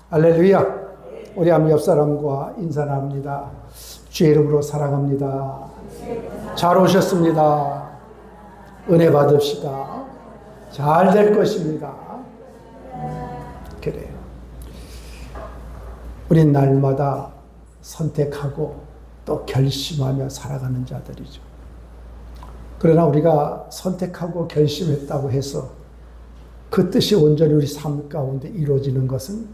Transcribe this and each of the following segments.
할렐루야. 우리 한번 옆 사람과 인사 나눕니다. 주의 이름으로 사랑합니다. 잘 오셨습니다. 은혜 받읍시다. 잘 될 것입니다. 그래요. 우린 날마다 선택하고 또 결심하며 살아가는 자들이죠. 그러나 우리가 선택하고 결심했다고 해서 그 뜻이 온전히 우리 삶 가운데 이루어지는 것은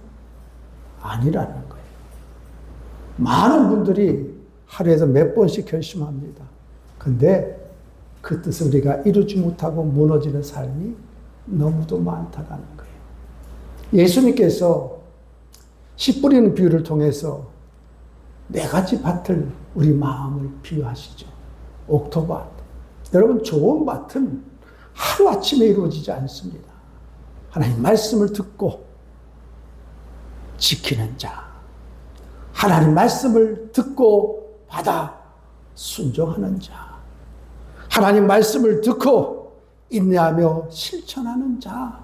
아니라는 거예요. 많은 분들이 하루에도 몇 번씩 결심합니다. 근데 그 뜻을 우리가 이루지 못하고 무너지는 삶이 너무도 많다라는 거예요. 예수님께서 씨 뿌리는 비유를 통해서 4가지 밭을 우리 마음을 비유하시죠. 옥토밭. 여러분, 좋은 밭은 하루아침에 이루어지지 않습니다. 하나님 말씀을 듣고 지키는 자, 하나님 말씀을 듣고 받아 순종하는 자, 하나님 말씀을 듣고 인내하며 실천하는 자,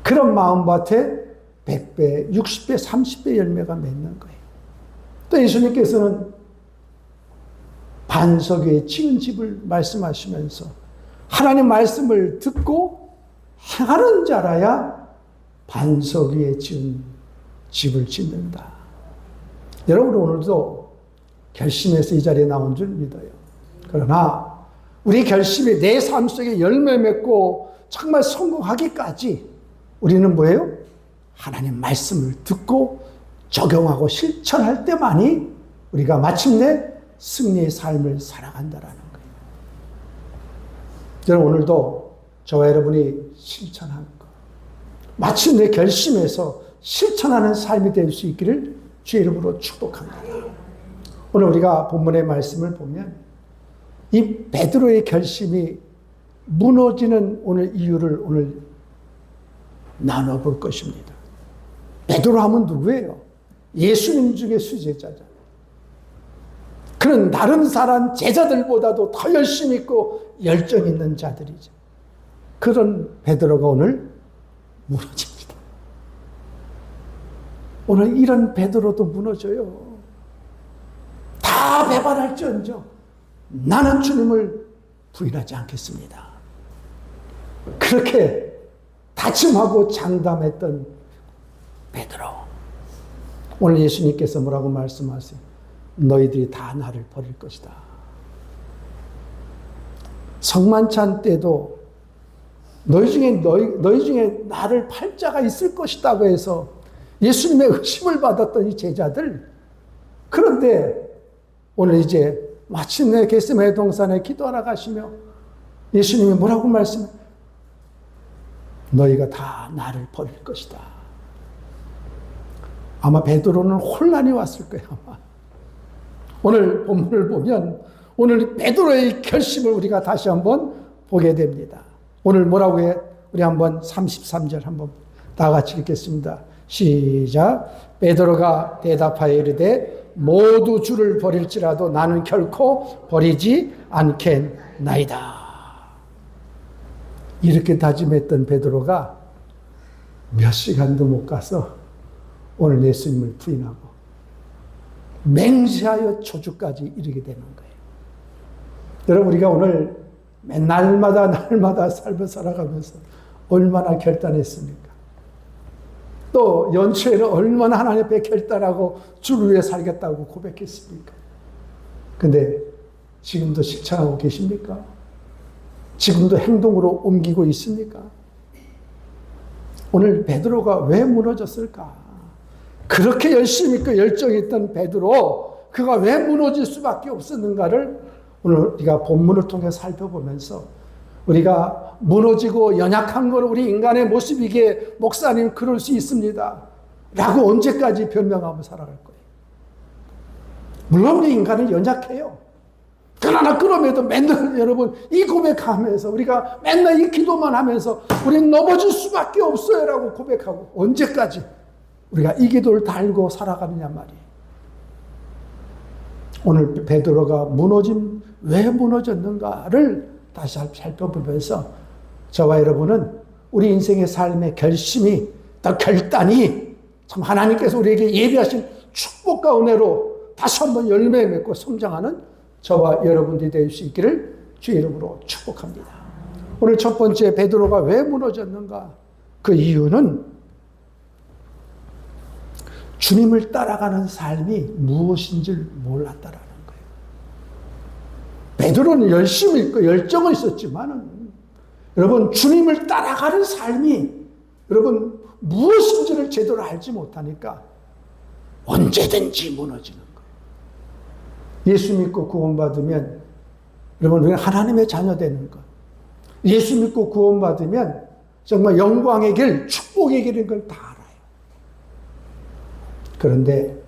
그런 마음밭에 100배, 60배, 30배 열매가 맺는 거예요. 또 예수님께서는 반석 위에 지은 집을 말씀하시면서 하나님 말씀을 듣고 행하는 자라야 반석 위에 지은 집을 짓는다. 여러분, 오늘도 결심해서 이 자리에 나온 줄 믿어요. 그러나 우리 결심이 내 삶 속에 열매 맺고 정말 성공하기까지 우리는 뭐예요? 하나님 말씀을 듣고 적용하고 실천할 때만이 우리가 마침내 승리의 삶을 살아간다라는 거예요. 여러분, 오늘도 저와 여러분이 실천하는 것, 마침내 결심해서 실천하는 삶이 될 수 있기를 주의 이름으로 축복합니다. 오늘 우리가 본문의 말씀을 보면 이 베드로의 결심이 무너지는 오늘 이유를 오늘 나눠볼 것입니다. 베드로 하면 누구예요? 예수님 중에 수제자잖아요. 그는 다른 사람 제자들보다도 더 열심 있고 열정 있는 자들이죠. 그런 베드로가 오늘 무너집니다. 오늘 이런 베드로도 무너져요. 다 배반할지언정 나는 주님을 부인하지 않겠습니다. 그렇게 다짐하고 장담했던 베드로. 오늘 예수님께서 뭐라고 말씀하세요? 너희들이 다 나를 버릴 것이다. 성만찬 때도 너희 중에 나를 팔 자가 있을 것이다고 해서 예수님의 의심을 받았던 이 제자들. 그런데 오늘 이제 마침내 겟세마네 동산에 기도하러 가시며 예수님이 뭐라고 말씀해요? 너희가 다 나를 버릴 것이다. 아마 베드로는 혼란이 왔을 거예요. 아마. 오늘 본문을 보면 오늘 베드로의 결심을 우리가 다시 한번 보게 됩니다. 오늘 뭐라고 해? 우리 한번 33절 한번 다 같이 읽겠습니다. 시작. 베드로가 대답하여 이르되 모두 주를 버릴지라도 나는 결코 버리지 않겠나이다. 이렇게 다짐했던 베드로가 몇 시간도 못 가서 오늘 예수님을 부인하고 맹세하여 초주까지 이르게 되는 거예요. 여러분, 우리가 오늘 날마다 삶을 살아가면서 얼마나 결단했습니까? 또 연초에는 얼마나 하나님 앞에 결단하고 주를 위해 살겠다고 고백했습니까? 근데 지금도 실천하고 계십니까? 지금도 행동으로 옮기고 있습니까? 오늘 베드로가 왜 무너졌을까? 그렇게 열심히 있고 열정이 있던 베드로, 그가 왜 무너질 수밖에 없었는가를 오늘 우리가 본문을 통해 살펴보면서 우리가 무너지고 연약한 건 우리 인간의 모습이기에 목사님 그럴 수 있습니다 라고 언제까지 변명하며 살아갈 거예요? 물론 우리 인간은 연약해요. 그러나 그럼에도 맨날 여러분 이 고백하면서 우리가 맨날 이 기도만 하면서 우리는 넘어질 수밖에 없어요 라고 고백하고 언제까지 우리가 이 기도를 달고 살아가느냐 말이에요. 오늘 베드로가 왜 무너졌는가를 다시 살펴보면서 저와 여러분은 우리 인생의 삶의 결심이 또 결단이 참 하나님께서 우리에게 예비하신 축복과 은혜로 다시 한번 열매 맺고 성장하는 저와 여러분들이 될 수 있기를 주의 이름으로 축복합니다. 오늘 첫 번째, 베드로가 왜 무너졌는가? 그 이유는 주님을 따라가는 삶이 무엇인지를 몰랐다라는 거예요. 베드로는 열심히 있고 열정은 있었지만은 여러분, 주님을 따라가는 삶이 여러분 무엇인지를 제대로 알지 못하니까 언제든지 무너지는 거예요. 예수 믿고 구원받으면 여러분 우리는 하나님의 자녀 되는 것. 예수 믿고 구원받으면 정말 영광의 길, 축복의 길인 걸 다 알아요. 그런데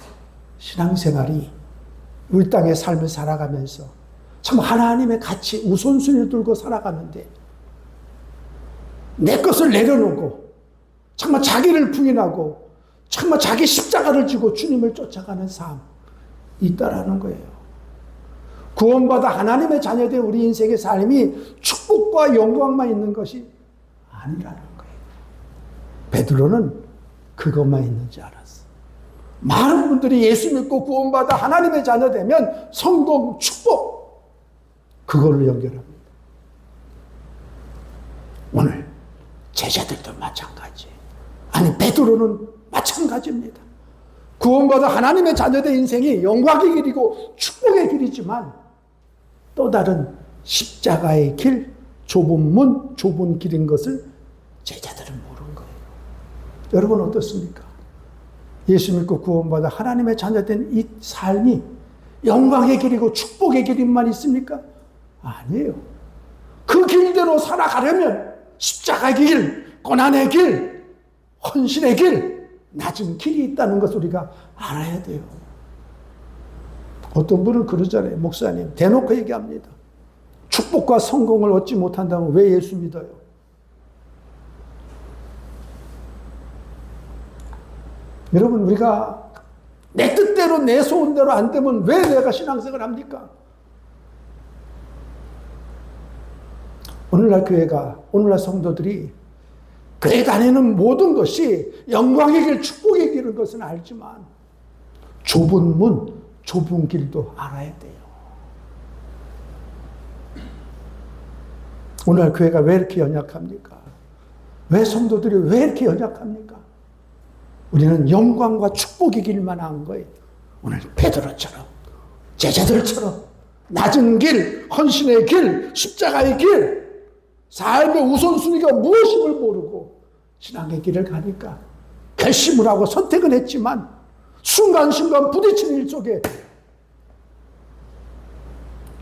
신앙생활이 우리 땅의 삶을 살아가면서 참 하나님의 가치 우선순위를 두고 살아가는데 내 것을 내려놓고 정말 자기를 부인하고 정말 자기 십자가를 지고 주님을 쫓아가는 삶이 있다라는 거예요. 구원받아 하나님의 자녀된 우리 인생의 삶이 축복과 영광만 있는 것이 아니라는 거예요. 베드로는 그것만 있는지 알았어. 많은 분들이 예수 믿고 구원받아 하나님의 자녀 되면 성공, 축복, 그걸로 연결합니다. 오늘 제자들도 마찬가지예요. 아니, 베드로는 마찬가지입니다. 구원받아 하나님의 자녀된 인생이 영광의 길이고 축복의 길이지만 또 다른 십자가의 길, 좁은 문, 좁은 길인 것을 제자들은 모르는 거예요. 여러분 어떻습니까? 예수 믿고 구원받아 하나님의 자녀된 이 삶이 영광의 길이고 축복의 길만 있습니까? 아니에요. 그 길대로 살아가려면 십자가의 길, 고난의 길, 헌신의 길, 낮은 길이 있다는 것을 우리가 알아야 돼요. 어떤 분은 그러잖아요. 목사님, 대놓고 얘기합니다. 축복과 성공을 얻지 못한다면 왜 예수 믿어요? 여러분, 우리가 내 뜻대로 내 소원대로 안 되면 왜 내가 신앙생활을 합니까? 오늘날 교회가, 오늘날 성도들이 교회 다니는 모든 것이 영광의 길, 축복의 길인 것은 알지만 좁은 문, 좁은 길도 알아야 돼요. 오늘날 교회가 왜 이렇게 연약합니까? 왜 성도들이 왜 이렇게 연약합니까? 우리는 영광과 축복의 길만 한 거예요. 오늘 베드로처럼, 제자들처럼 낮은 길, 헌신의 길, 십자가의 길, 삶의 우선순위가 무엇임을 모르고 신앙의 길을 가니까 결심을 하고 선택은 했지만 순간순간 부딪히는 일 속에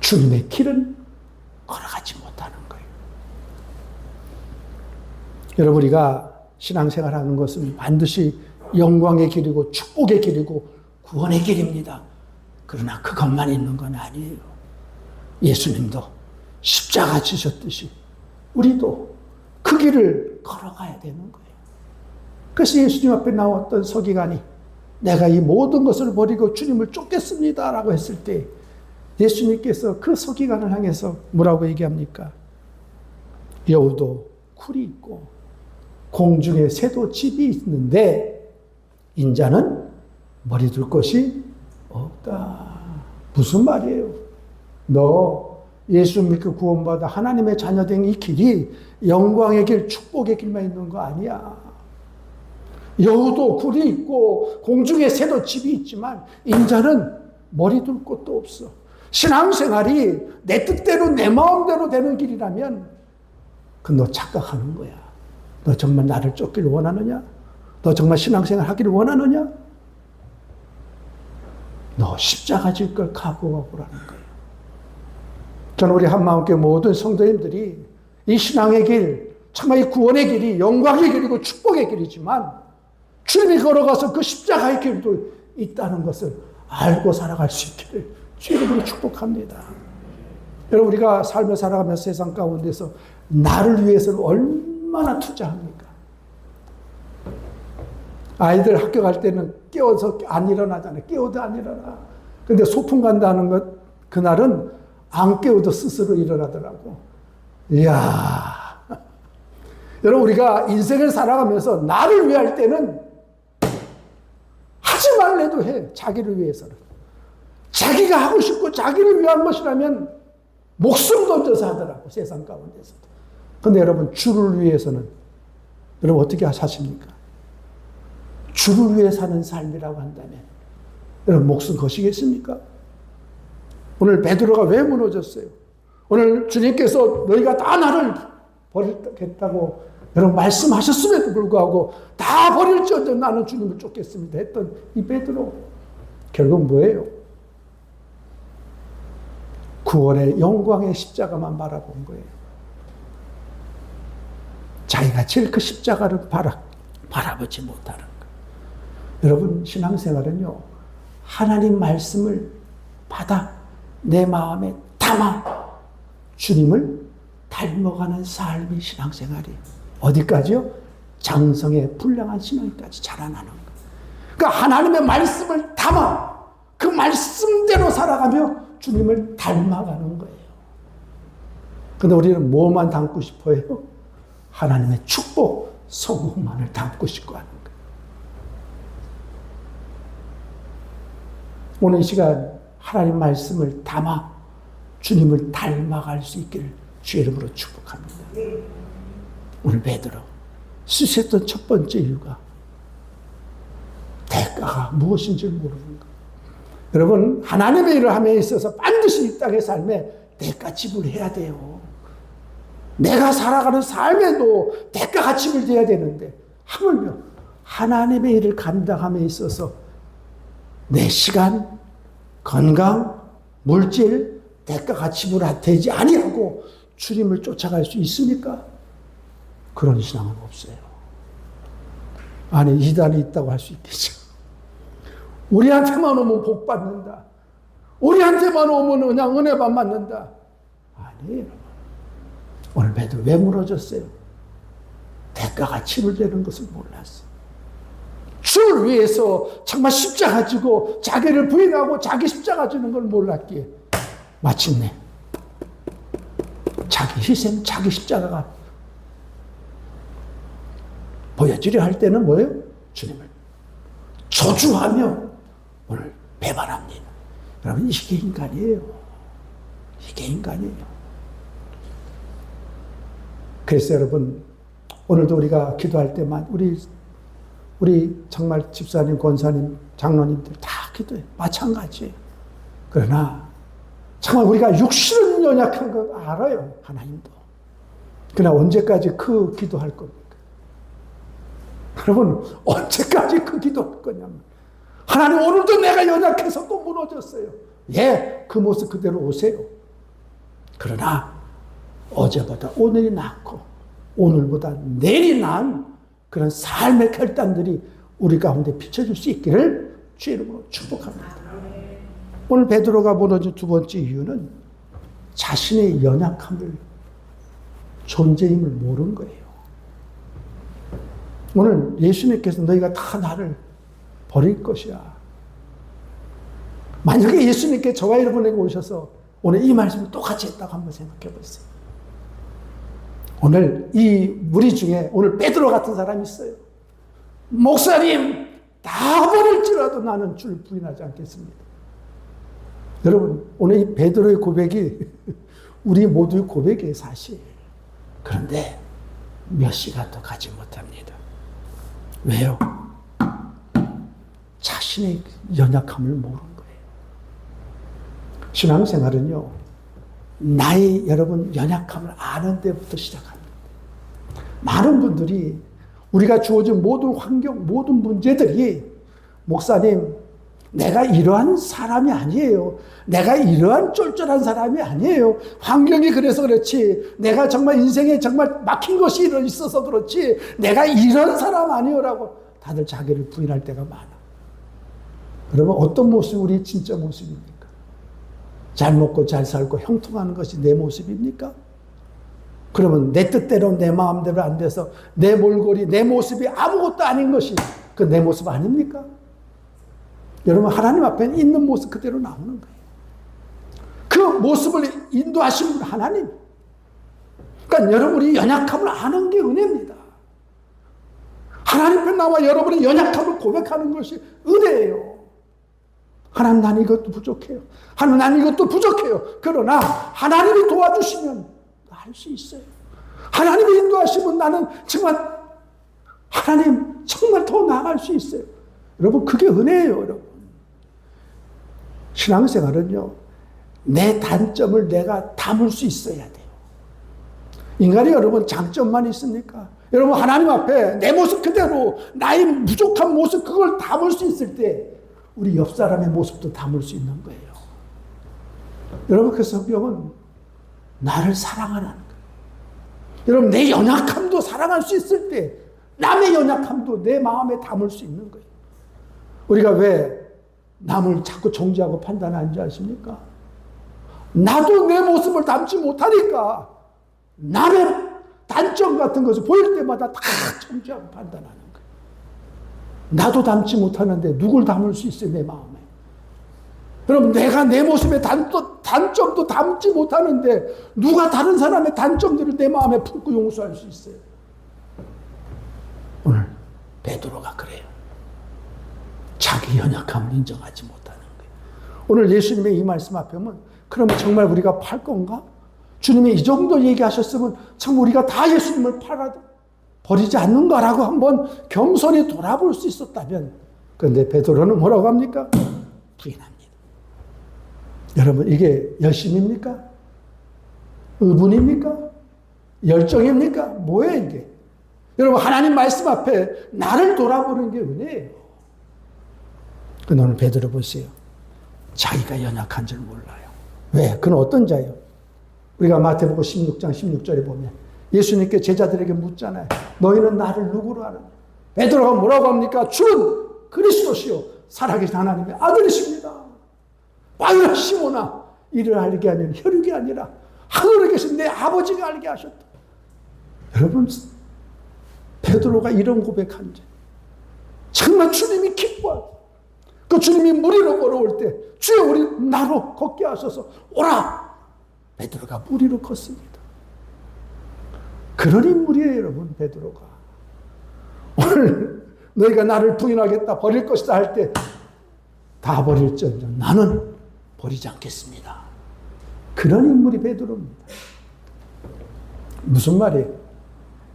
주님의 길은 걸어가지 못하는 거예요. 여러분, 우리가 신앙생활하는 것은 반드시 영광의 길이고 축복의 길이고 구원의 길입니다. 그러나 그것만 있는 건 아니에요. 예수님도 십자가 지셨듯이 우리도 그 길을 걸어가야 되는 거예요. 그래서 예수님 앞에 나왔던 서기관이 내가 이 모든 것을 버리고 주님을 쫓겠습니다 라고 했을 때 예수님께서 그 서기관을 향해서 뭐라고 얘기합니까? 여우도 굴이 있고 공중에 새도 집이 있는데 인자는 머리 둘 것이 없다. 무슨 말이에요? 너 예수 믿고 구원받아 하나님의 자녀된 이 길이 영광의 길, 축복의 길만 있는 거 아니야. 여우도 굴이 있고 공중에 새도 집이 있지만 인자는 머리 둘 곳도 없어. 신앙생활이 내 뜻대로 내 마음대로 되는 길이라면 그 너 착각하는 거야. 너 정말 나를 쫓기를 원하느냐? 너 정말 신앙생활 하기를 원하느냐? 너 십자가 질 걸 각오하고라는 거예요. 저는 우리 한마음교회 모든 성도님들이 이 신앙의 길, 정말 이 구원의 길이 영광의 길이고 축복의 길이지만 주님이 걸어가서 그 십자가의 길도 있다는 것을 알고 살아갈 수 있기를 주님으로 축복합니다. 여러분, 우리가 삶을 살아가면서 세상 가운데서 나를 위해서는 얼마나 투자합니까? 아이들 학교 갈 때는 깨워서 안 일어나잖아요. 깨워도 안 일어나. 근데 소풍 간다는 것, 그날은 안 깨워도 스스로 일어나더라고. 이야. 여러분, 우리가 인생을 살아가면서 나를 위할 때는 하지 말래도 해. 자기를 위해서는. 자기가 하고 싶고 자기를 위한 것이라면 목숨 던져서 하더라고, 세상 가운데서도. 근데 여러분, 주를 위해서는 여러분 어떻게 사십니까? 주를 위해 사는 삶이라고 한다면 여러분 목숨 거시겠습니까? 오늘 베드로가 왜 무너졌어요? 오늘 주님께서 너희가 다 나를 버리겠다고 여러분 말씀하셨음에도 불구하고 다 버릴지어정 나는 주님을 쫓겠습니다 했던 이 베드로, 결국 뭐예요? 구원의 영광의 십자가만 바라본 거예요. 자기가 제일 그 십자가를 바라보지 못하는 거예요. 여러분, 신앙생활은요, 하나님 말씀을 받아 내 마음에 담아 주님을 닮아가는 삶이 신앙생활이에요. 어디까지요? 장성의 불량한 신앙까지 자라나는 거예요. 그러니까 하나님의 말씀을 담아 그 말씀대로 살아가며 주님을 닮아가는 거예요. 근데 우리는 뭐만 담고 싶어요? 하나님의 축복, 성공만을 담고 싶고 하는 거예요. 오늘 이 시간 하나님 말씀을 담아 주님을 닮아갈 수 있기를 주의 이름으로 축복합니다. 오늘 베드로 실수했던 첫 번째 이유가 대가가 무엇인지 모르는 것. 여러분, 하나님의 일을 함에 있어서 반드시 이 땅의 삶에 대가 지불해야 돼요. 내가 살아가는 삶에도 대가가 지불돼야 되는데 하물며 하나님의 일을 감당함에 있어서 내 시간, 건강, 물질, 대가가 지불되지 아니하고 주님을 쫓아갈 수 있습니까? 그런 신앙은 없어요. 아니, 이단이 있다고 할 수 있겠죠. 우리한테만 오면 복 받는다. 우리한테만 오면 그냥 은혜만 받는다. 아니에요. 오늘 베드로 왜 무너졌어요? 대가가 치불되는 것을 몰랐어요. 주를 위해서 정말 십자가 지고 자기를 부인하고 자기 십자가 지는 걸 몰랐기에 마침내 자기 희생, 자기 십자가가 보여지려 할 때는 뭐예요? 주님을 저주하며 오늘 배반합니다. 여러분, 이게 인간이에요. 이게 인간이에요. 그래서 여러분, 오늘도 우리가 기도할 때만 우리 정말 집사님, 권사님, 장로님들 다 기도해요. 마찬가지예요. 그러나 정말 우리가 육신은 연약한 거 알아요. 하나님도. 그러나 언제까지 그 기도할 겁니까? 여러분, 언제까지 그 기도할 거냐면, 하나님, 오늘도 내가 연약해서 또 무너졌어요. 예, 그 모습 그대로 오세요. 그러나 어제보다 오늘이 낫고 오늘보다 내일이 나은 그런 삶의 결단들이 우리 가운데 비춰질 수 있기를 주의 이름으로 축복합니다. 오늘 베드로가 무너진 두 번째 이유는 자신의 연약함을, 존재임을 모르는 거예요. 오늘 예수님께서 너희가 다 나를 버릴 것이야. 만약에 예수님께 저와 여러분에게 오셔서 오늘 이 말씀을 똑같이 했다고 한번 생각해 보세요. 오늘 이 무리 중에 오늘 베드로 같은 사람이 있어요. 목사님, 다 버릴지라도 나는 주를 부인하지 않겠습니다. 여러분, 오늘 이 베드로의 고백이 우리 모두의 고백이에요, 사실. 그런데 몇 시간도 가지 못합니다. 왜요? 자신의 연약함을 모르는 거예요. 신앙생활은요, 나의 여러분 연약함을 아는 데부터 시작합니다. 많은 분들이 우리가 주어진 모든 환경, 모든 문제들이 목사님, 내가 이러한 사람이 아니에요. 내가 이러한 쫄쫄한 사람이 아니에요. 환경이 그래서 그렇지. 내가 정말 인생에 정말 막힌 것이 있어서 그렇지. 내가 이런 사람 아니요라고 다들 자기를 부인할 때가 많아. 그러면 어떤 모습이 우리 진짜 모습입니까? 잘 먹고 잘 살고 형통하는 것이 내 모습입니까? 그러면 내 뜻대로 내 마음대로 안 돼서 내 몰골이, 내 모습이 아무것도 아닌 것이 그 내 모습 아닙니까? 여러분, 하나님 앞에 있는 모습 그대로 나오는 거예요. 그 모습을 인도하신 분 하나님. 그러니까 여러분이 연약함을 아는 게 은혜입니다. 하나님 앞에 나와 여러분의 연약함을 고백하는 것이 은혜예요. 하나님, 난 이것도 부족해요. 하나님, 난 이것도 부족해요. 그러나 하나님이 도와주시면 할 수 있어요. 하나님이 인도하시면 나는 정말 하나님 정말 더 나아갈 수 있어요. 여러분, 그게 은혜예요. 여러분, 신앙생활은요, 내 단점을 내가 담을 수 있어야 돼요. 인간이 여러분 장점만 있습니까? 여러분, 하나님 앞에 내 모습 그대로, 나의 부족한 모습, 그걸 담을 수 있을 때 우리 옆 사람의 모습도 담을 수 있는 거예요. 여러분, 그 성경은 나를 사랑하라는 거예요. 여러분, 내 연약함도 사랑할 수 있을 때 남의 연약함도 내 마음에 담을 수 있는 거예요. 우리가 왜 남을 자꾸 정죄하고 판단하는지 아십니까? 나도 내 모습을 담지 못하니까 남의 단점 같은 것을 보일 때마다 다 정죄하고 판단하는 거예요. 나도 담지 못하는데 누굴 담을 수 있어요, 내 마음에? 여러분, 내가 내 모습의 단점도 담지 못하는데 누가 다른 사람의 단점들을 내 마음에 품고 용서할 수 있어요? 오늘 베드로가 그래요. 자기 연약함을 인정하지 못하는 거예요. 오늘 예수님의 이 말씀 앞에 보면, 그럼 정말 우리가 팔 건가? 주님이 이 정도 얘기하셨으면 정말 우리가 다 예수님을 버리지 않는가라고 한번 겸손히 돌아볼 수 있었다면, 그런데 베드로는 뭐라고 합니까? 부인합니다. 여러분, 이게 열심입니까? 의분입니까? 열정입니까? 뭐예요 이게? 여러분, 하나님 말씀 앞에 나를 돌아보는 게 은혜예요. 근데 오늘 베드로 보세요. 자기가 연약한 줄 몰라요. 왜? 그는 어떤 자예요? 우리가 마태복음 16장 16절에 보면 예수님께 제자들에게 묻잖아요. 너희는 나를 누구로 아느냐? 베드로가 뭐라고 합니까? 주는 그리스도시요 살아계신 하나님의 아들이십니다. 바위나 시모나, 이를 알게 하는 혈육이 아니라 하늘에 계신 내 아버지가 알게 하셨다. 여러분, 베드로가 이런 고백한 지 정말 주님이 기뻐하고, 그 주님이 물 위로 걸어올 때 주여 우리 나로 걷게 하셔서 오라. 베드로가 물 위로 걷습니다. 그런 인물이에요, 여러분, 베드로가. 오늘 너희가 나를 부인하겠다, 버릴 것이다 할 때 다 버릴지언정 나는 버리지 않겠습니다. 그런 인물이 베드로입니다. 무슨 말이에요?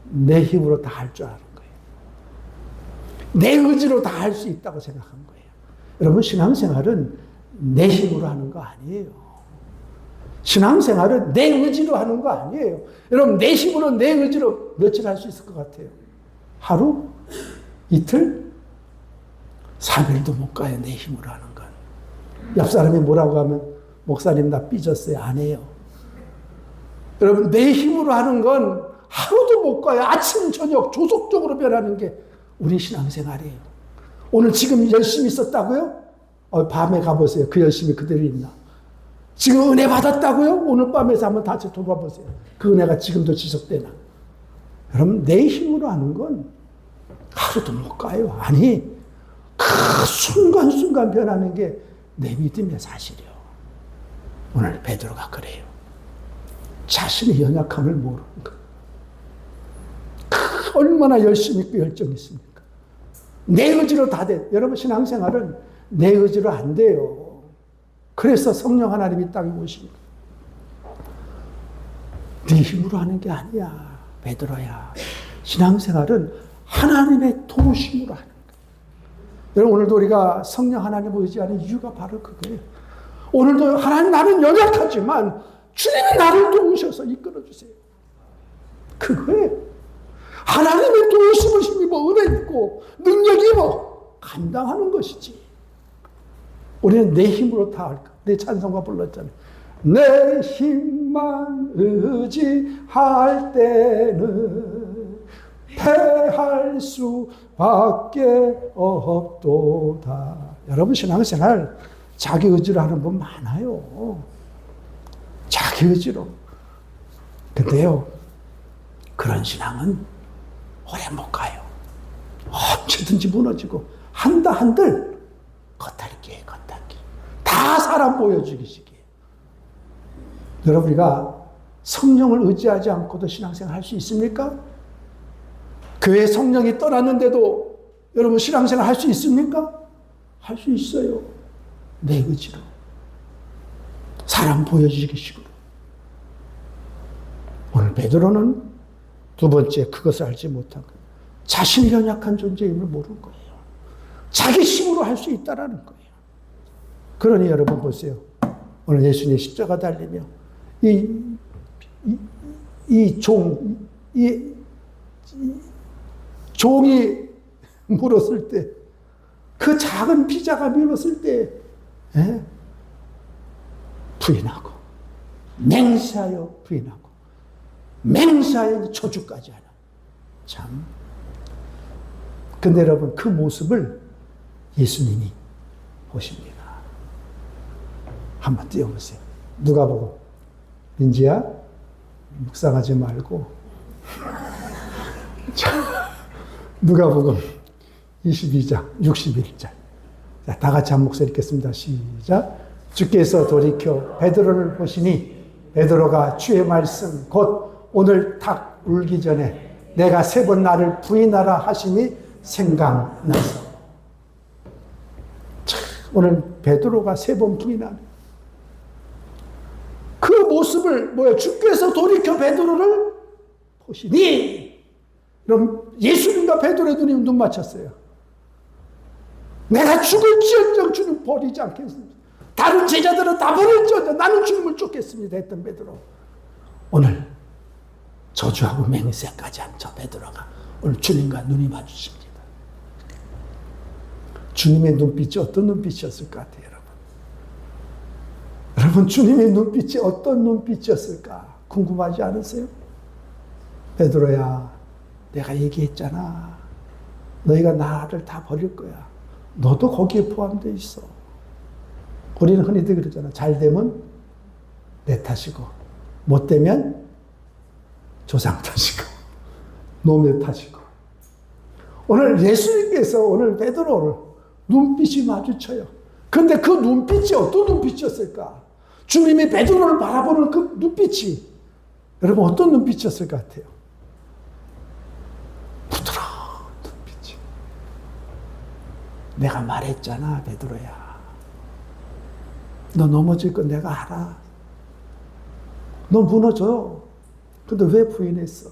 내 힘으로 다 할 줄 아는 거예요. 내 의지로 다 할 수 있다고 생각한 거예요. 여러분, 신앙생활은 내 힘으로 하는 거 아니에요. 신앙생활은 내 의지로 하는 거 아니에요. 여러분, 내 힘으로, 내 의지로 며칠 할 수 있을 것 같아요? 하루? 이틀? 3일도 못 가요, 내 힘으로 하는 건. 옆 사람이 뭐라고 하면, 목사님 나 삐졌어요. 안 해요. 여러분, 내 힘으로 하는 건 하루도 못 가요. 아침, 저녁 조속적으로 변하는 게 우리 신앙생활이에요. 오늘 지금 열심히 있었다고요? 밤에 가보세요. 그 열심이 그대로 있나? 지금 은혜 받았다고요? 오늘 밤에서 한번 다시 돌아보세요. 그 은혜가 지금도 지속되나? 여러분, 내 힘으로 하는 건 하루도 못 가요. 아니, 그 순간순간 변하는 게 내 믿음의 사실이요. 오늘 베드로가 그래요. 자신의 연약함을 모르는 거. 얼마나 열심히 있고 열정이 있습니까? 내 의지로 다 돼. 여러분, 신앙생활은 내 의지로 안 돼요. 그래서 성령 하나님이 땅에 오신 거예요. 네 힘으로 하는 게 아니야, 베드로야. 신앙생활은 하나님의 도우심으로 하는 거예요. 여러분, 오늘도 우리가 성령 하나님을 의지하는 이유가 바로 그거예요. 오늘도 하나님, 나는 연약하지만 주님이 나를 도우셔서 이끌어주세요. 그거예요. 하나님의 도우심을 힘입어 은혜 있고 능력이 입어 감당하는 것이지. 우리는 내 힘으로 다 할까? 내 찬송가 불렀잖아요. 내 힘만 의지할 때는 패할 수밖에 없도다. 여러분, 신앙생활 자기 의지로 하는 분 많아요. 자기 의지로. 근데요, 그런 신앙은 오래 못 가요. 언제든지 무너지고 한들 겉핥기에 겉핥기. 다 사람 보여주기식이에요. 여러분, 우리가 성령을 의지하지 않고도 신앙생활 할 수 있습니까? 교회 성령이 떠났는데도 여러분 신앙생활 할 수 있습니까? 할 수 있어요. 내 의지로. 사람 보여주기 식으로. 오늘 베드로는 두 번째 그것을 알지 못한 거예요. 자신이 연약한 존재임을 모르는 거예요. 자기 힘으로 할 수 있다라는 거예요. 그러니 여러분 보세요. 오늘 예수님 십자가 달리며 종이 물었을 때, 그 작은 피자가 밀었을 때, 부인하고, 맹세하여 부인하고, 맹세하여 저주까지 하는. 참. 근데 여러분, 그 모습을 예수님이 보십니다. 한번 띄워보세요. 누가복음. 민지야, 묵상하지 말고. 자, 누가복음 22장 61절. 자, 다 같이 한 목소리 읽겠습니다. 시작. 주께서 돌이켜 베드로를 보시니 베드로가 주의 말씀 곧 오늘 닭 울기 전에 내가 3번 나를 부인하라 하심이 생각나서. 참, 오늘 베드로가 3번 부인하네. 그 모습을 주께서 돌이켜 베드로를 보시니, 그럼 예수님과 베드로의 눈이 눈 맞췄어요. 내가 죽을지언정 주는 버리지 않겠습니다. 다른 제자들은 다 버릴지언정 나는 주님을 쫓겠습니다 했던 베드로. 오늘 저주하고 맹세까지 한 저 베드로가 오늘 주님과 눈이 마주칩니다. 주님의 눈빛이 어떤 눈빛이었을 것 같아요, 여러분? 여러분, 주님의 눈빛이 어떤 눈빛이었을까 궁금하지 않으세요? 베드로야, 내가 얘기했잖아. 너희가 나를 다 버릴 거야. 너도 거기에 포함되어 있어. 우리는 흔히들 그러잖아. 잘 되면 내 탓이고, 못 되면 조상 탓이고, 놈의 탓이고. 오늘 예수님께서 오늘 베드로를 눈빛이 마주쳐요. 근데 그 눈빛이 어떤 눈빛이었을까? 주님이 베드로를 바라보는 그 눈빛이 여러분 어떤 눈빛이었을 것 같아요? 부드러운 눈빛이. 내가 말했잖아, 베드로야. 너 넘어질 건 내가 알아. 너 무너져. 근데 왜 부인했어?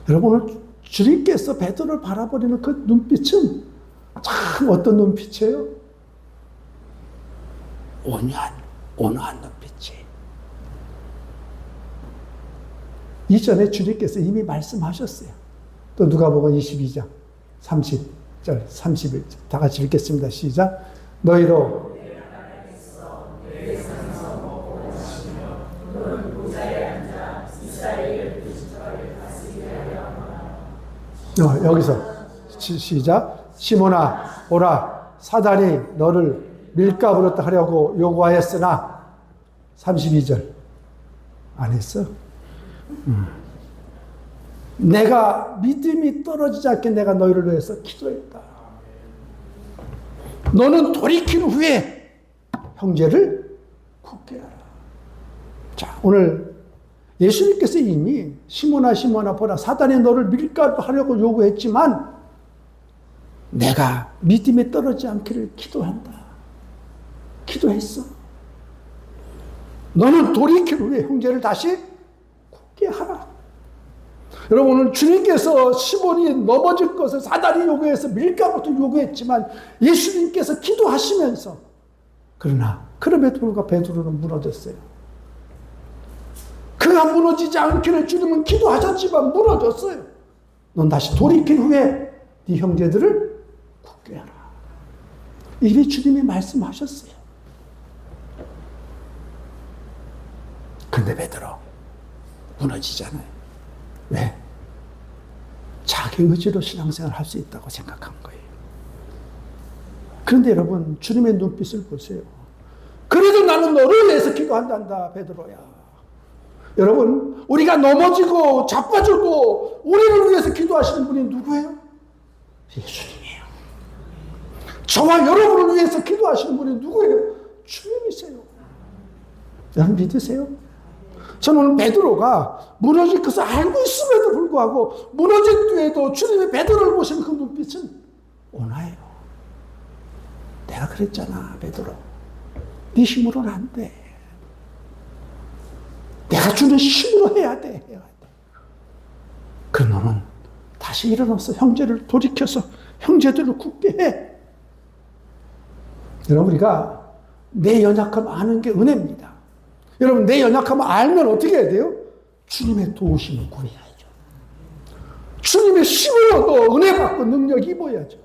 여러분, 오늘 주님께서 베드로를 바라보는 그 눈빛은 참 어떤 눈빛이에요? 온화한 눈빛이. 이전에 주님께서 이미 말씀하셨어요. 또 누가복음 22장 30절, 31절 다 같이 읽겠습니다. 시작. 너희로 여기서 시작. 시몬아 오라, 사단이 너를 밀가부로 하려고 요구하였으나 32절 안 했어? 내가 믿음이 떨어지지 않게 내가 너희를 위해서 기도했다. 너는 돌이킨 후에 형제를 굳게 하라. 자, 오늘 예수님께서 이미 시몬아 보라, 사단이 너를 밀가부하려고 요구했지만 내가 믿음이 떨어지지 않기를 기도한다. 기도했어. 너는 돌이킨 후에 형제를 다시 굳게 하라. 여러분, 오늘 주님께서 시몬이 넘어질 것을 사단이 요구해서 밀가부도 요구했지만 예수님께서 기도하시면서, 그럼에도 불구하고 베드로는 무너졌어요. 그가 무너지지 않기를 주님은 기도하셨지만 무너졌어요. 넌 다시 돌이킨 후에 네 형제들을 굳게 하라. 이미 주님이 말씀하셨어요. 근데 베드로 무너지잖아요. 왜? 자기 의지로 신앙생활을 할 수 있다고 생각한 거예요. 그런데 여러분, 주님의 눈빛을 보세요. 그래도 나는 너를 위해서 기도한단다, 베드로야. 여러분, 우리가 넘어지고 자빠지고 우리를 위해서 기도하시는 분이 누구예요? 예수님이에요. 저와 여러분을 위해서 기도하시는 분이 누구예요? 주님이세요. 여러분 믿으세요? 저는 오늘 베드로가 무너질 것을 알고 있음에도 불구하고 불구하고 무너진 뒤에도 주님이 베드로를 보신 그 눈빛은 온화해요. 내가 그랬잖아, 베드로. 네 힘으로는 안 돼. 내가 주는 힘으로 해야 돼. 그 너는 다시 일어나서 형제를 돌이켜서 형제들을 굳게 해. 여러분, 우리가 내 연약함 아는 게 은혜입니다. 여러분, 내 연약함을 알면 어떻게 해야 돼요? 주님의 도우심을 구해야죠. 주님의 힘으로도 은혜 받고 능력 입어야죠.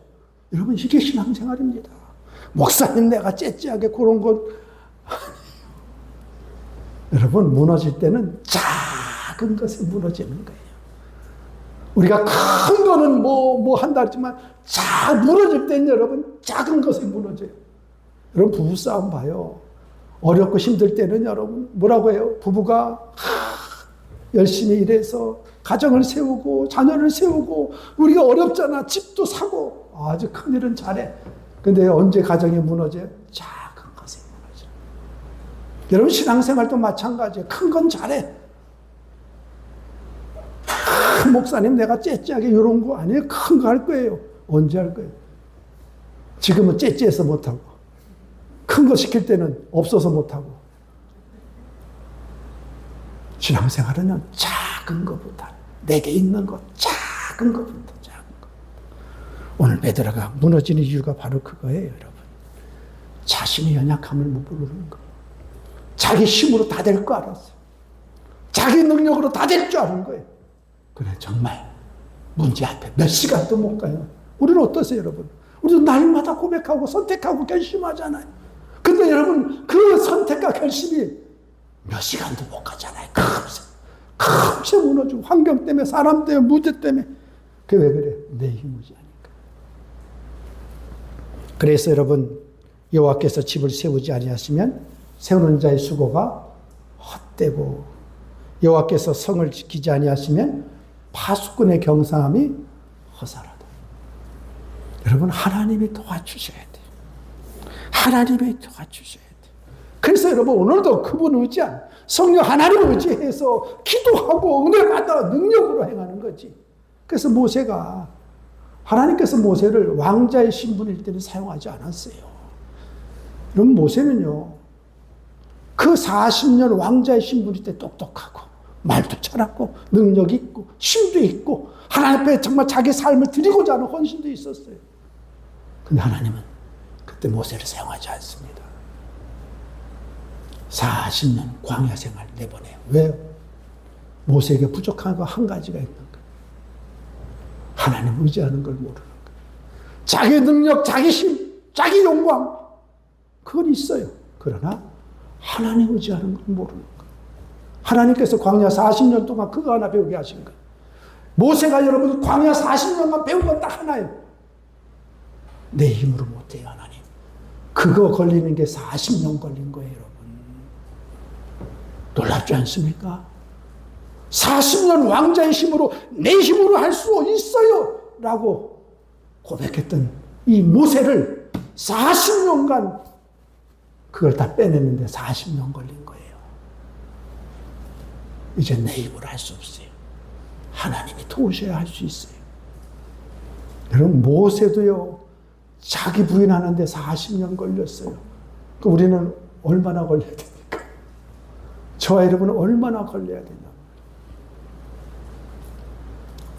여러분, 이게 신앙생활입니다. 목사님, 내가 째째하게 그런 것. 여러분, 무너질 때는 작은 것에 무너지는 거예요. 우리가 큰 거는 뭐 한다 했지만, 무너질 때는 여러분, 작은 것에 무너져요. 여러분, 부부싸움 봐요. 어렵고 힘들 때는 여러분, 뭐라고 해요? 부부가 열심히 일해서 가정을 세우고, 자녀를 세우고, 우리가 어렵잖아. 집도 사고, 아주 큰일은 잘해. 근데 언제 가정이 무너져요? 작은 것에 무너져요. 여러분, 신앙생활도 마찬가지예요. 큰 건 잘해. 목사님, 내가 째째하게 이런 거 아니에요. 큰 거 할 거예요. 언제 할 거예요? 지금은 째째해서 못하고, 큰 거 시킬 때는 없어서 못하고. 신앙생활은 작은 것보다, 내게 있는 것, 작은 것부터 작은 것. 오늘 베드로가 무너지는 이유가 바로 그거예요, 여러분. 자신의 연약함을 못 부르는 거예요. 자기 힘으로 다 될 거 알았어요. 자기 능력으로 다 될 줄 아는 거예요. 그래, 정말 문제 앞에 몇 시간도 못 가요. 우리는 어떠세요, 여러분? 우리도 날마다 고백하고 선택하고 결심하잖아요. 근데 여러분, 그 선택과 결심이 몇 시간도 못 가잖아요. 금세 무너지고, 환경 때문에, 사람 때문에, 무대 때문에. 그게 왜 그래? 내 힘이지 않으니까. 그래서 여러분, 여호와께서 집을 세우지 아니하시면 세우는 자의 수고가 헛되고, 여호와께서 성을 지키지 아니하시면 파수꾼의 경상함이 허사하다. 여러분, 하나님이 도와주셔야 돼요. 하나님이 도와주셔야 돼요. 그래서 여러분, 오늘도 그분 의지한 성령 하나님을 의지해서 기도하고 은혜 받아 능력으로 행하는 거지. 그래서 모세가, 하나님께서 모세를 왕자의 신분일 때는 사용하지 않았어요. 그럼 모세는요, 그 40년 왕자의 신분일 때 똑똑하고 말도 잘하고 능력이 있고 힘도 있고 하나님 앞에 정말 자기 삶을 드리고자 하는 헌신도 있었어요. 근데 하나님은 그때 모세를 사용하지 않습니다. 40년 광야 생활 내보내요. 왜요? 모세에게 부족한 거 한 가지가 있는 거예요. 하나님 의지하는 걸 모르는 거예요. 자기 능력, 자기 힘, 자기 영광, 그건 있어요. 그러나 하나님 의지하는 걸 모르는 거예요. 하나님께서 광야 40년 동안 그거 하나 배우게 하신 거예요. 모세가 여러분 광야 40년간 배운 건 딱 하나예요. 내 힘으로 못해요, 하나님. 그거 걸리는 게 40년 걸린 거예요, 여러분. 놀랍지 않습니까? 40년 왕자의 힘으로 내 힘으로 할 수 있어요 라고 고백했던 이 모세를 40년간 그걸 다 빼내는데 40년 걸린 거예요. 이제 내 힘으로 할 수 없어요. 하나님이 도우셔야 할 수 있어요. 여러분, 모세도요, 자기 부인하는데 40년 걸렸어요. 그 우리는 얼마나 걸려야 됩니까? 저와 여러분은 얼마나 걸려야 되냐.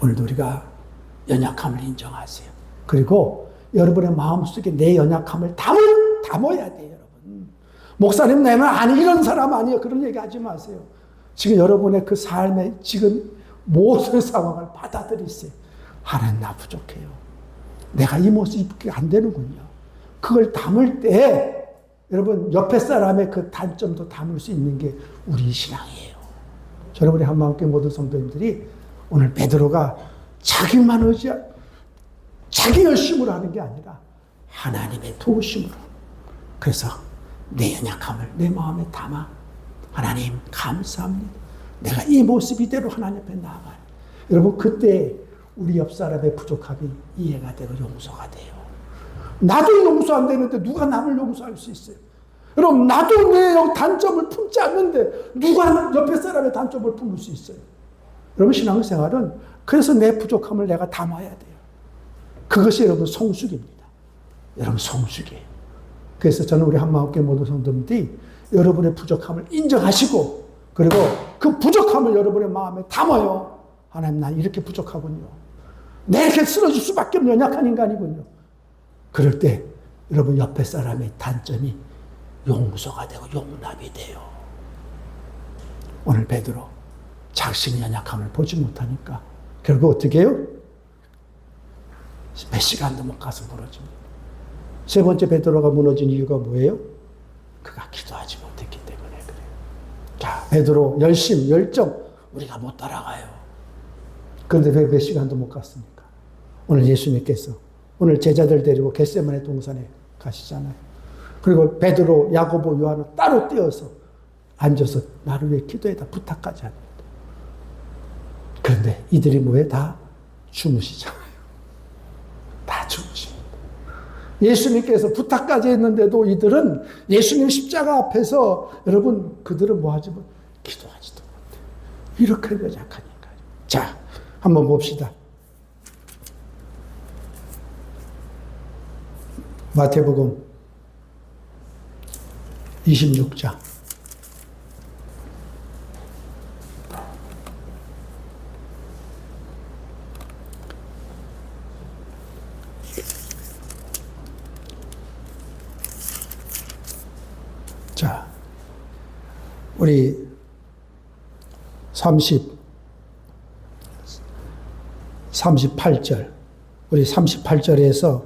오늘도 우리가 연약함을 인정하세요. 그리고 여러분의 마음속에 내 연약함을 담아야 돼요, 여러분. 목사님, 내는 아니, 이런 사람 아니에요. 그런 얘기 하지 마세요. 지금 여러분의 그 삶의 지금 모든 상황을 받아들이세요. 하나님, 나 부족해요. 내가 이 모습이 안 되는군요. 그걸 담을 때 여러분, 옆에 사람의 그 단점도 담을 수 있는 게 우리 신앙이에요. 여러분의 한마음교회 모든 성도님들이 오늘 베드로가 자기만 의지한 자기 열심으로 하는 게 아니라 하나님의 도우심으로. 그래서 내 연약함을 내 마음에 담아, 하나님 감사합니다. 내가 이 모습 이대로 하나님 앞에 나아가요. 여러분, 그때 우리 옆 사람의 부족함이 이해가 되고 용서가 돼요. 나도 용서 안 되는데 누가 남을 용서할 수 있어요? 여러분, 나도 내 단점을 품지 않는데 누가 옆에 사람의 단점을 품을 수 있어요? 여러분, 신앙생활은 그래서 내 부족함을 내가 담아야 돼요. 그것이 여러분 성숙입니다. 여러분 성숙이에요. 그래서 저는 우리 한마음교회 모든 성도님들이 여러분의 부족함을 인정하시고 그리고 그 부족함을 여러분의 마음에 담아요. 하나님 난 이렇게 부족하군요. 내게 쓰러질 수밖에 없는 연약한 인간이군요. 그럴 때 여러분 옆에 사람의 단점이 용서가 되고 용납이 돼요. 오늘 베드로 자신의 연약함을 보지 못하니까 결국 어떻게 해요? 몇 시간도 못 가서 무너집니다. 세 번째 베드로가 무너진 이유가 뭐예요? 그가 기도하지 못했기 때문에 그래요. 자, 베드로 열심, 열정 우리가 못 따라가요. 그런데 왜 몇 시간도 못 갔습니까? 오늘 예수님께서 오늘 제자들 데리고 겟세마네 동산에 가시잖아요. 그리고 베드로, 야고보, 요한은 따로 떼어서 앉아서 나를 위해 기도해다 부탁까지 합니다. 그런데 이들이 뭐에 다 주무시잖아요. 다 주무십니다. 예수님께서 부탁까지 했는데도 이들은 예수님 십자가 앞에서 여러분 그들은 뭐 하지 못 기도하지도 못해요. 이렇게 연약하니까요. 자, 한번 봅시다. 마태복음 26장. 자, 우리 38절, 우리 38절에서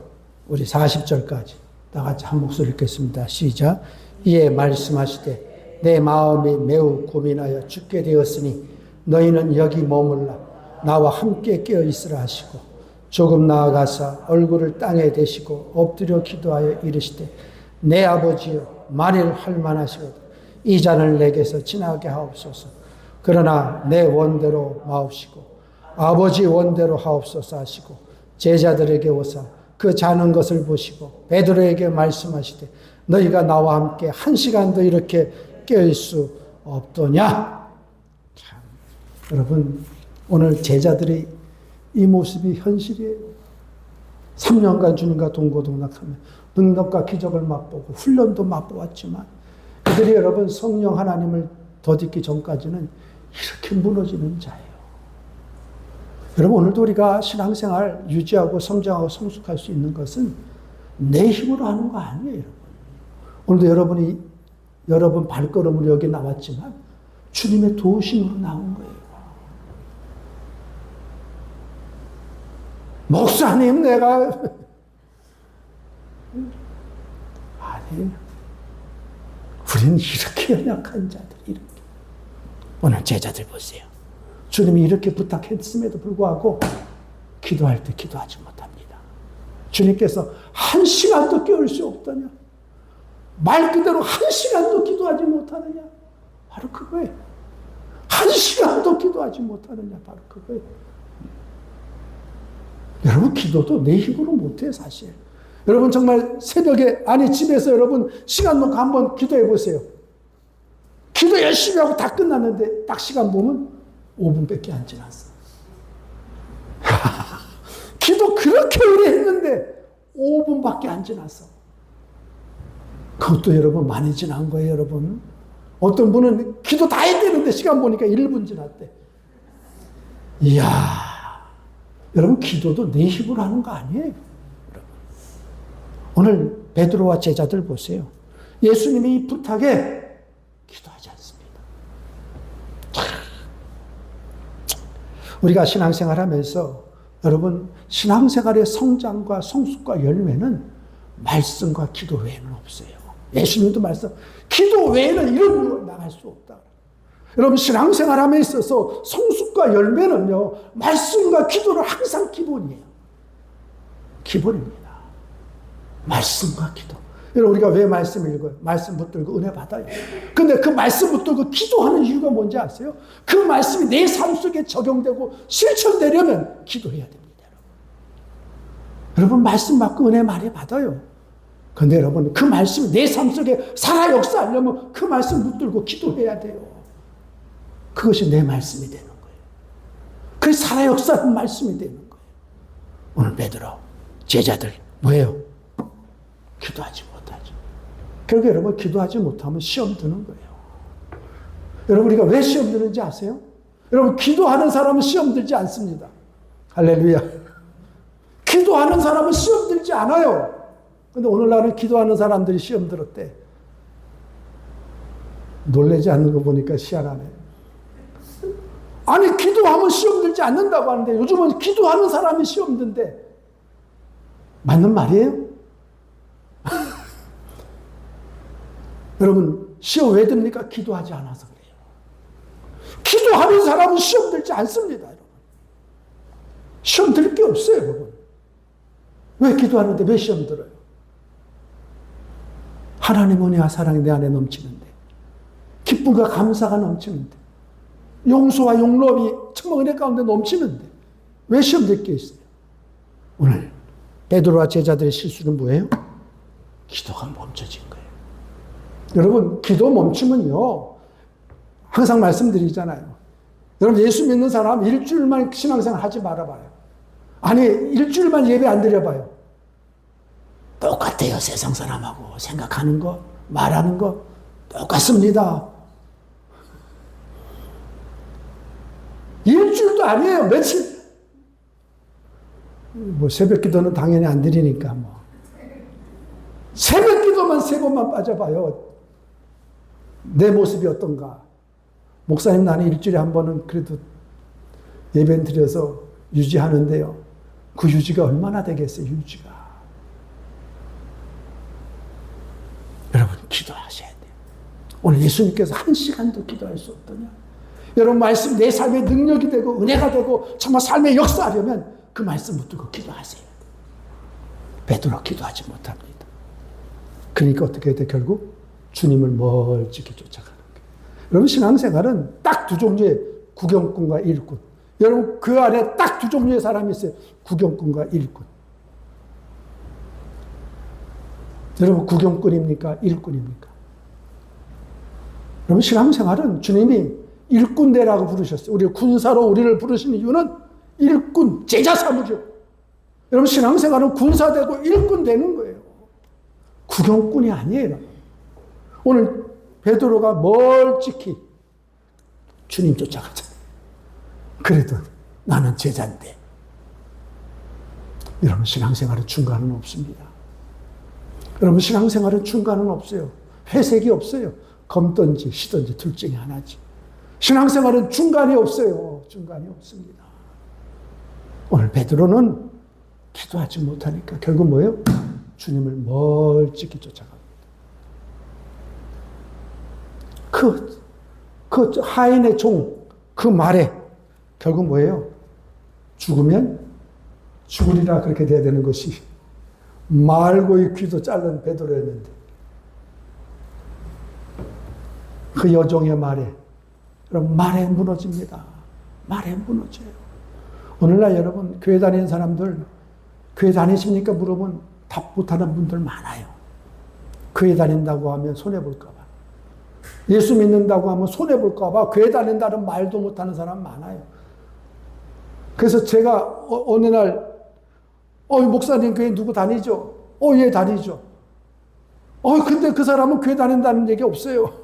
우리 40절까지 다 같이 한 목소리 읽겠습니다. 시작. 이에 말씀하시되 내 마음이 매우 고민하여 죽게 되었으니 너희는 여기 머물라 나와 함께 깨어 있으라 하시고 조금 나아가사 얼굴을 땅에 대시고 엎드려 기도하여 이르시되 내 아버지여 만일 할 만하시거든 이 잔을 내게서 지나게 하옵소서. 그러나 내 원대로 마옵시고 아버지 원대로 하옵소서 하시고 제자들에게 오사 그 자는 것을 보시고 베드로에게 말씀하시되 너희가 나와 함께 한 시간도 이렇게 깨어있을 수 없더냐. 참, 여러분 오늘 제자들의 이 모습이 현실이에요. 3년간 주님과 동고동락하며 능력과 기적을 맛보고 훈련도 맛보았지만 그들이 여러분 성령 하나님을 덧입기 전까지는 이렇게 무너지는 자예요. 여러분 오늘도 우리가 신앙생활 유지하고 성장하고 성숙할 수 있는 것은 내 힘으로 하는 거 아니에요. 여러분. 오늘도 여러분 발걸음으로 여기 나왔지만 주님의 도우심으로 나온 거예요. 목사님 내가 아니 우리는 이렇게 연약한 자들 이렇게. 오늘 제자들 보세요. 주님이 이렇게 부탁했음에도 불구하고 기도할 때 기도하지 못합니다. 주님께서 한 시간도 깨울 수 없더냐? 말 그대로 한 시간도 기도하지 못하느냐? 바로 그거예요. 한 시간도 기도하지 못하느냐? 바로 그거예요. 여러분 기도도 내 힘으로 못해요 사실. 여러분 정말 새벽에 아니 집에서 여러분 시간 놓고 한번 기도해 보세요. 기도 열심히 하고 다 끝났는데 딱 시간 보면 5분밖에 안 지났어. 기도 그렇게 오래 했는데 5분밖에 안 지났어. 그것도 여러분 많이 지난 거예요 여러분. 어떤 분은 기도 다 했대는데 시간 보니까 1분 지났대. 이야, 여러분 기도도 내 힘으로 하는 거 아니에요. 여러분. 오늘 베드로와 제자들 보세요. 예수님이 이 부탁에 기도하지 않습니다. 우리가 신앙생활 하면서 여러분 신앙생활의 성장과 성숙과 열매는 말씀과 기도 외에는 없어요. 예수님도 말씀 기도 외에는 이런 일로 나갈 수 없다. 여러분 신앙생활함에 있어서 성숙과 열매는요 말씀과 기도는 항상 기본이에요. 기본입니다. 말씀과 기도. 여러분 우리가 왜 말씀을 읽어요? 말씀 붙들고 은혜 받아요. 근데 그 말씀 붙들고 기도하는 이유가 뭔지 아세요? 그 말씀이 내 삶 속에 적용되고 실천되려면 기도해야 됩니다. 여러분 말씀 받고 은혜 많이 받아요. 근데 여러분 그 말씀이 내 삶 속에 살아 역사하려면 그 말씀 붙들고 기도해야 돼요. 그것이 내 말씀이 되는 거예요. 그게 살아 역사하는 말씀이 되는 거예요. 오늘 베드로 제자들 뭐예요? 기도하지 못하죠. 결국 여러분 기도하지 못하면 시험 드는 거예요. 여러분 우리가 왜 시험 드는지 아세요? 여러분 기도하는 사람은 시험 들지 않습니다. 할렐루야. 기도하는 사람은 시험 들지 않아요. 근데 오늘날은 기도하는 사람들이 시험 들었대. 놀라지 않는 거 보니까 희한하네. 아니 기도하면 시험 들지 않는다고 하는데 요즘은 기도하는 사람이 시험 든대. 맞는 말이에요? 여러분 시험 왜 듭니까? 기도하지 않아서 그래요. 기도하는 사람은 시험 들지 않습니다. 여러분. 시험 들 게 없어요. 여러분. 왜 기도하는데 왜 시험 들어요? 하나님 은혜와 사랑이 내 안에 넘치는데, 기쁨과 감사가 넘치는데, 용서와 용납이 정말 은혜 가운데 넘치는데 왜 시험 될 게 있어요? 오늘 베드로와 제자들의 실수는 뭐예요? 기도가 멈춰진 거예요. 여러분 기도 멈추면요 항상 말씀드리잖아요. 여러분 예수 믿는 사람 일주일만 신앙생활 하지 말아봐요. 아니 일주일만 예배 안 드려봐요. 똑같아요. 세상 사람하고 생각하는 거 말하는 거 똑같습니다. 일주일도 아니에요. 며칠. 뭐 새벽 기도는 당연히 안 드리니까 뭐. 새벽 기도만 3번만 빠져봐요. 내 모습이 어떤가. 목사님 나는 일주일에 한 번은 그래도 예배 드려서 유지하는데요. 그 유지가 얼마나 되겠어요. 유지가. 여러분 기도하셔야 돼요. 오늘 예수님께서 1시간도 기도할 수 없더냐. 여러분 말씀 내 삶의 능력이 되고 은혜가 되고 정말 삶의 역사하려면 그 말씀 붙들고 기도하세요. 베드로 기도하지 못합니다. 그러니까 어떻게 해야 돼? 결국 주님을 멀찍이 쫓아가는 거예요. 여러분 신앙생활은 딱 2종류의 구경꾼과 일꾼. 여러분 그 안에 딱 2종류의 사람이 있어요. 구경꾼과 일꾼. 여러분 구경꾼입니까? 일꾼입니까? 여러분 신앙생활은 주님이 일꾼대라고 부르셨어요. 우리 군사로 우리를 부르신 이유는 일꾼, 제자 삼으죠. 여러분 신앙생활은 군사되고 일꾼 되는 거예요. 구경꾼이 아니에요. 오늘 베드로가 멀찍이 주님 쫓아가잖아요. 그래도 나는 제자인데. 여러분 신앙생활은 중간은 없습니다. 여러분 신앙생활은 중간은 없어요. 회색이 없어요. 검든지 시든지 둘 중에 하나지. 신앙생활은 중간이 없어요. 중간이 없습니다. 오늘 베드로는 기도하지 못하니까 결국 뭐예요? 주님을 멀찍이 쫓아갑니다. 그 하인의 종, 그 말에 결국 뭐예요? 죽으면 죽으리라 그렇게 돼야 되는 것이 말고의 귀도 자른 베드로였는데 그 여종의 말에 여러분 말에 무너집니다. 말에 무너져요. 오늘날 여러분 교회 다니는 사람들 교회 다니십니까? 물으면 답 못하는 분들 많아요. 교회 다닌다고 하면 손해볼까 봐. 예수 믿는다고 하면 손해볼까 봐 교회 다닌다는 말도 못하는 사람 많아요. 그래서 제가 어느 날 목사님 교회 누구 다니죠? 예 다니죠. 근데 그 사람은 교회 다닌다는 얘기 없어요.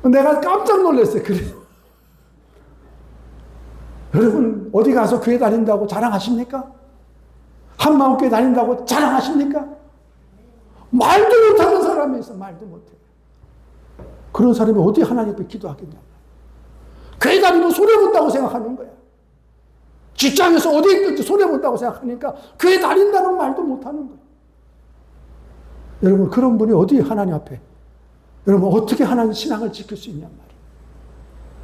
내가 깜짝 놀랐어요. 그래요. 여러분 어디 가서 교회 다닌다고 자랑하십니까? 한마음교회 다닌다고 자랑하십니까? 말도 못하는 사람이 있어. 말도 못해. 그런 사람이 어디 하나님 앞에 기도하겠냐. 교회 다니면 손해본다고 생각하는 거야. 직장에서 어디 있든지 손해본다고 생각하니까 교회 다닌다는 말도 못하는 거야. 여러분 그런 분이 어디 하나님 앞에 여러분 어떻게 하나님 신앙을 지킬 수 있냔 말이에요.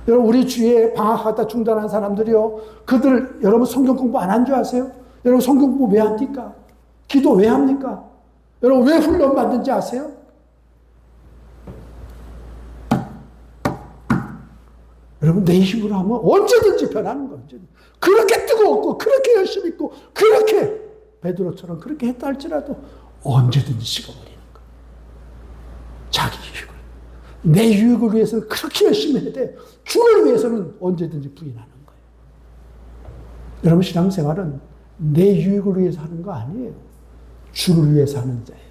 여러분 우리 주위에 방학하다 중단한 사람들이요. 그들 여러분 성경 공부 안 한 줄 아세요? 여러분 성경 공부 왜 합니까? 기도 왜 합니까? 여러분 왜 훈련 받는지 아세요? 여러분 내 힘으로 하면 언제든지 변하는 거예요. 그렇게 뜨거웠고 그렇게 열심히 있고 그렇게 베드로처럼 그렇게 했다 할지라도 언제든지 식어버리는 거예요. 자기 유익을. 내 유익을 위해서는 그렇게 열심히 해야 돼. 주를 위해서는 언제든지 부인하는 거예요. 여러분 신앙생활은 내 유익을 위해서 하는 거 아니에요. 주를 위해서 하는 자예요.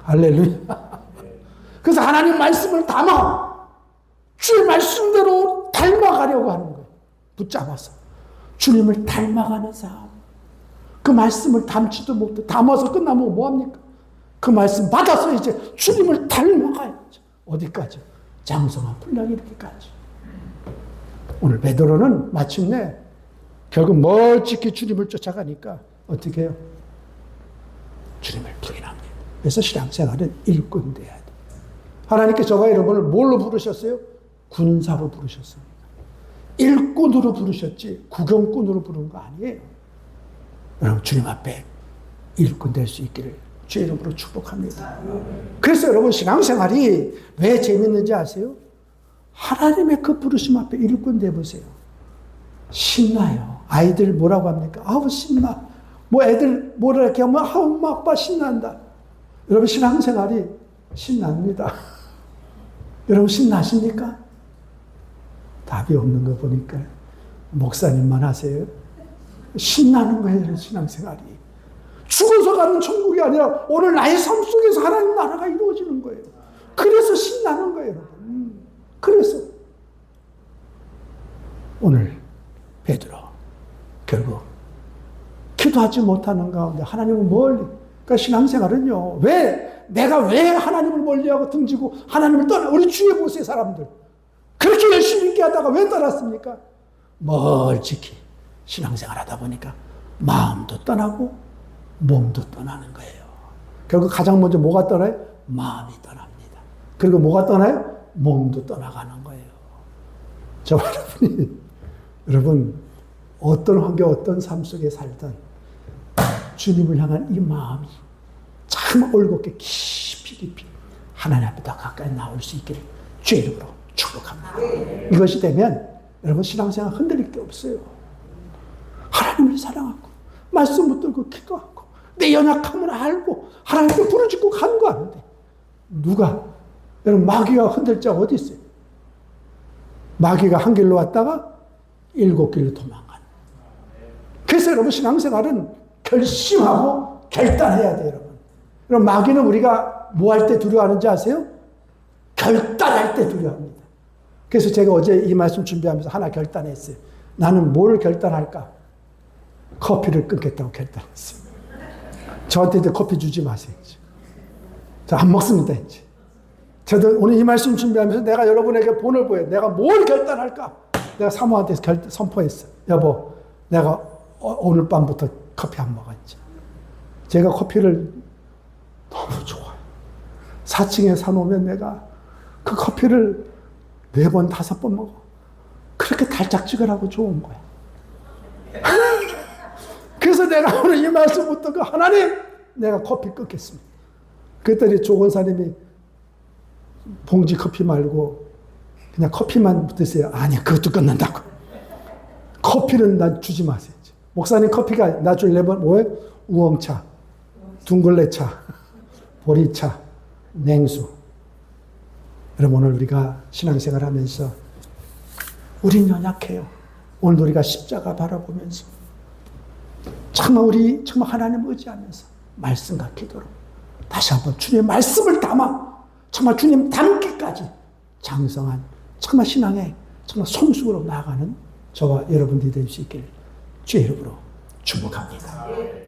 할렐루야. 그래서 하나님 말씀을 담아 주의 말씀대로 닮아가려고 하는 거예요. 붙잡아서 주님을 닮아가는 삶. 그 말씀을 담지도 못해 담아서 끝나면 뭐합니까? 그 말씀 받아서 이제 주님을 닮아가야죠. 어디까지? 장성한 분량이 이렇게까지. 오늘 베드로는 마침내 결국 멀찍이 주님을 쫓아가니까 어떻게 해요? 주님을 부인합니다. 그래서 신앙생활은 일꾼 돼야 돼. 하나님께서 저와 여러분을 뭘로 부르셨어요? 군사로 부르셨습니다. 일꾼으로 부르셨지 구경꾼으로 부른 거 아니에요. 여러분 주님 앞에 일꾼 될 수 있기를 주의 이름으로 축복합니다. 그래서 여러분 신앙생활이 왜 재밌는지 아세요? 하나님의 그 부르심 앞에 일꾼 돼보세요. 신나요. 아이들 뭐라고 합니까? 아우 신나. 뭐 애들 뭐라 이렇게 하면 아우 엄마 아빠 신난다. 여러분 신앙생활이 신납니다. 여러분 신나십니까? 답이 없는 거 보니까 목사님만 하세요. 신나는 거예요, 신앙생활이. 죽어서 가는 천국이 아니라 오늘 나의 삶 속에서 하나님 나라가 이루어지는 거예요. 그래서 신나는 거예요, 여러분. 그래서 오늘 베드로 결국 기도하지 못하는 가운데 하나님을 멀리. 그러니까 신앙생활은요. 내가 왜 하나님을 멀리하고 등지고 하나님을 떠나. 우리 주위에 보세요, 사람들. 그렇게 열심히 있게 하다가 왜 떠났습니까? 멀찍이 신앙생활 하다 보니까 마음도 떠나고 몸도 떠나는 거예요. 결국 가장 먼저 뭐가 떠나요? 마음이 떠납니다. 그리고 뭐가 떠나요? 몸도 떠나가는 거예요. 저와 여러분 어떤 환경 어떤 삶 속에 살든 주님을 향한 이 마음이 참 올곧게 깊이 하나님 앞에 더 가까이 나올 수 있기를 주의 이름으로 축복합니다. 이것이 되면 여러분 신앙생활 흔들릴 게 없어요. 하나님을 사랑하고 말씀 붙들고 기도하고 내 연약함을 알고 하나님께 부르짖고 간구하는데 누가 여러분 마귀가 흔들 자가 어디 있어요? 마귀가 한 길로 왔다가 7길로 도망가는. 그래서 여러분 신앙생활은 결심하고 결단해야 돼요, 여러분. 여러분 마귀는 우리가 뭐 할 때 두려워하는지 아세요? 결단할 때 두려워합니다. 그래서 제가 어제 이 말씀 준비하면서 하나 결단했어요. 나는 뭘 결단할까? 커피를 끊겠다고 결단했어요. 저한테 이제 커피 주지 마세요. 저 안 먹습니다, 이제. 저도 오늘 이 말씀 준비하면서 내가 여러분에게 본을 보여. 내가 뭘 결단할까? 내가 사모한테 선포했어. 여보, 내가 오늘 밤부터 커피 안 먹어, 이제. 제가 커피를 너무 좋아요. 4층에 사놓으면 내가 그 커피를 4번, 5번 먹어. 그렇게 달짝지근하고 좋은 거야. 그래서 내가 오늘 이 말씀부터 그 하나님, 내가 커피 끊겠습니다. 그랬더니 조건사님이 봉지 커피 말고 그냥 커피만 드세요. 아니야, 그것도 끊는다고. 커피는 난 주지 마세요. 목사님 커피가 나 줄려면 뭐예요? 우엉차, 둥글레차, 보리차, 냉수. 여러분 오늘 우리가 신앙생활 하면서 우린 연약해요. 오늘 우리가 십자가 바라보면서 정말 하나님 의지하면서 말씀과 기도로 다시 한번 주님의 말씀을 담아 정말 주님 닮기까지 장성한 정말 신앙의 정말 성숙으로 나아가는 저와 여러분들이 될 수 있길 주의 이름으로 축복합니다.